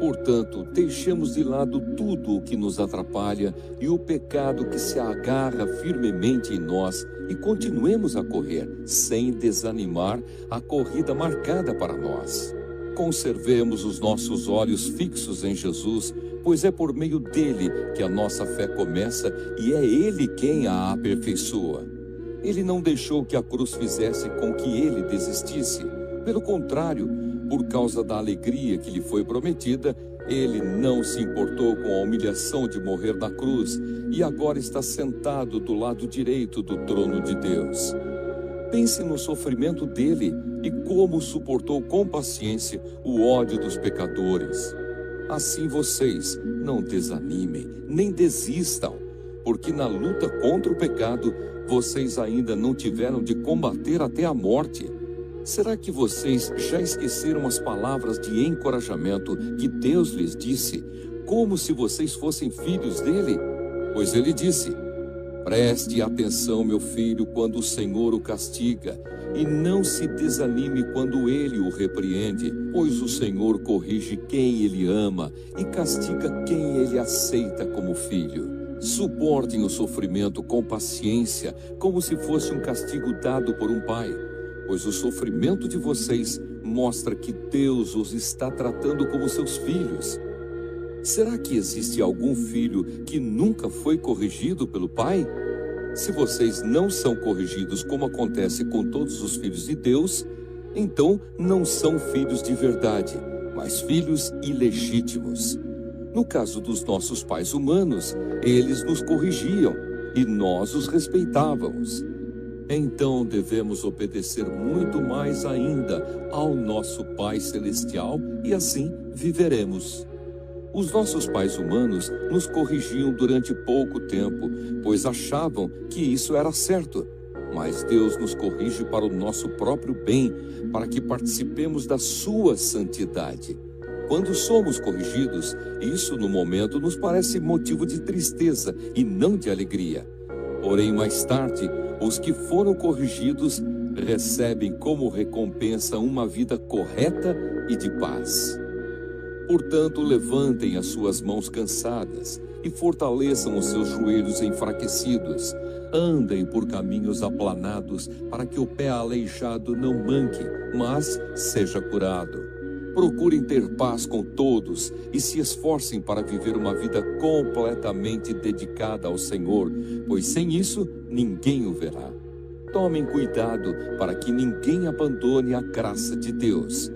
Portanto, deixemos de lado tudo o que nos atrapalha e o pecado que se agarra firmemente em nós e continuemos a correr, sem desanimar, a corrida marcada para nós. Conservemos os nossos olhos fixos em Jesus, pois é por meio dele que a nossa fé começa e é ele quem a aperfeiçoa. Ele não deixou que a cruz fizesse com que ele desistisse. Pelo contrário, por causa da alegria que lhe foi prometida, ele não se importou com a humilhação de morrer na cruz e agora está sentado do lado direito do trono de Deus. Pense no sofrimento dele e como suportou com paciência o ódio dos pecadores. Assim vocês não desanimem, nem desistam, porque na luta contra o pecado, vocês ainda não tiveram de combater até a morte. Será que vocês já esqueceram as palavras de encorajamento que Deus lhes disse, como se vocês fossem filhos dele? Pois ele disse: preste atenção, meu filho, quando o Senhor o castiga, e não se desanime quando ele o repreende, pois o Senhor corrige quem ele ama e castiga quem ele aceita como filho. Suportem o sofrimento com paciência, como se fosse um castigo dado por um pai, pois o sofrimento de vocês mostra que Deus os está tratando como seus filhos. Será que existe algum filho que nunca foi corrigido pelo pai? Se vocês não são corrigidos como acontece com todos os filhos de Deus, então não são filhos de verdade, mas filhos ilegítimos. No caso dos nossos pais humanos, eles nos corrigiam e nós os respeitávamos. Então devemos obedecer muito mais ainda ao nosso Pai Celestial e assim viveremos. Os nossos pais humanos nos corrigiam durante pouco tempo, pois achavam que isso era certo. Mas Deus nos corrige para o nosso próprio bem, para que participemos da sua santidade. Quando somos corrigidos, isso no momento nos parece motivo de tristeza e não de alegria. Porém, mais tarde, os que foram corrigidos recebem como recompensa uma vida correta e de paz. Portanto, levantem as suas mãos cansadas e fortaleçam os seus joelhos enfraquecidos. Andem por caminhos aplanados para que o pé aleijado não manque, mas seja curado. Procurem ter paz com todos e se esforcem para viver uma vida completamente dedicada ao Senhor, pois sem isso ninguém o verá. Tomem cuidado para que ninguém abandone a graça de Deus.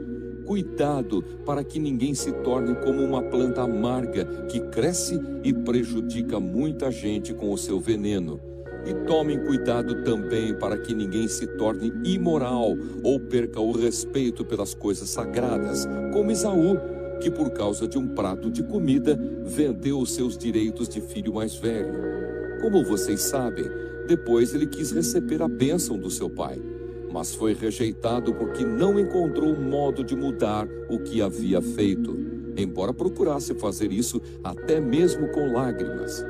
Cuidado para que ninguém se torne como uma planta amarga que cresce e prejudica muita gente com o seu veneno. E tomem cuidado também para que ninguém se torne imoral ou perca o respeito pelas coisas sagradas, como Esaú, que por causa de um prato de comida vendeu os seus direitos de filho mais velho. Como vocês sabem, depois ele quis receber a bênção do seu pai, mas foi rejeitado porque não encontrou um modo de mudar o que havia feito, embora procurasse fazer isso até mesmo com lágrimas.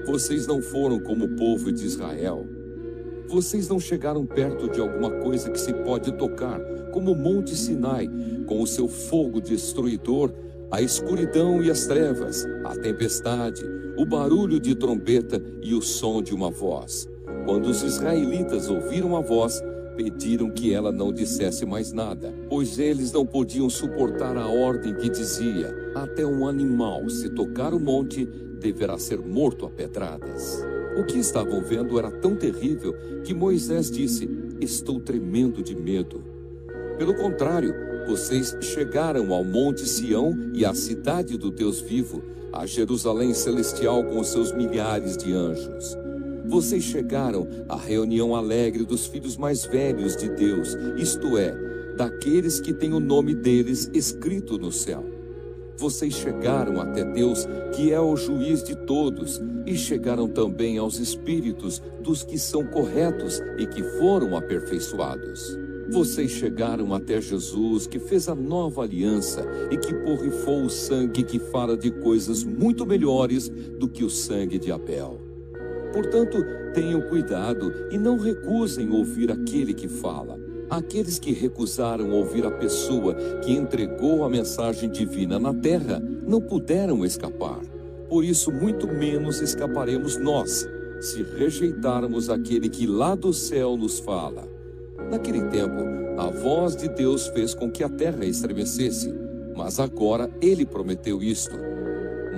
Vocês não foram como o povo de Israel. Vocês não chegaram perto de alguma coisa que se pode tocar, como o Monte Sinai, com o seu fogo destruidor, a escuridão e as trevas, a tempestade, o barulho de trombeta e o som de uma voz. Quando os israelitas ouviram a voz, pediram que ela não dissesse mais nada, pois eles não podiam suportar a ordem que dizia: até um animal, se tocar o monte, deverá ser morto a pedradas. O que estavam vendo era tão terrível que Moisés disse: estou tremendo de medo. Pelo contrário, vocês chegaram ao Monte Sião e à cidade do Deus vivo, a Jerusalém celestial com os seus milhares de anjos. Vocês chegaram à reunião alegre dos filhos mais velhos de Deus, isto é, daqueles que têm o nome deles escrito no céu. Vocês chegaram até Deus, que é o juiz de todos, e chegaram também aos espíritos dos que são corretos e que foram aperfeiçoados. Vocês chegaram até Jesus, que fez a nova aliança e que borrifou o sangue que fala de coisas muito melhores do que o sangue de Abel. Portanto, tenham cuidado e não recusem ouvir aquele que fala. Aqueles que recusaram ouvir a pessoa que entregou a mensagem divina na terra não puderam escapar. Por isso, muito menos escaparemos nós, se rejeitarmos aquele que lá do céu nos fala. Naquele tempo, a voz de Deus fez com que a terra estremecesse, mas agora ele prometeu isto: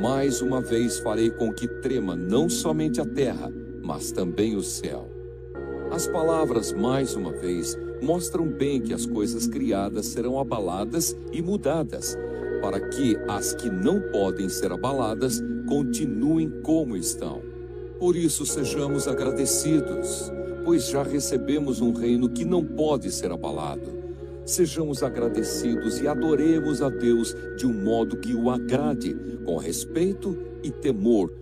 mais uma vez farei com que trema não somente a terra, mas também o céu. As palavras mais uma vez mostram bem que as coisas criadas serão abaladas e mudadas, para que as que não podem ser abaladas continuem como estão. Por isso sejamos agradecidos, pois já recebemos um reino que não pode ser abalado. Sejamos agradecidos e adoremos a Deus de um modo que o agrade, com respeito e temor,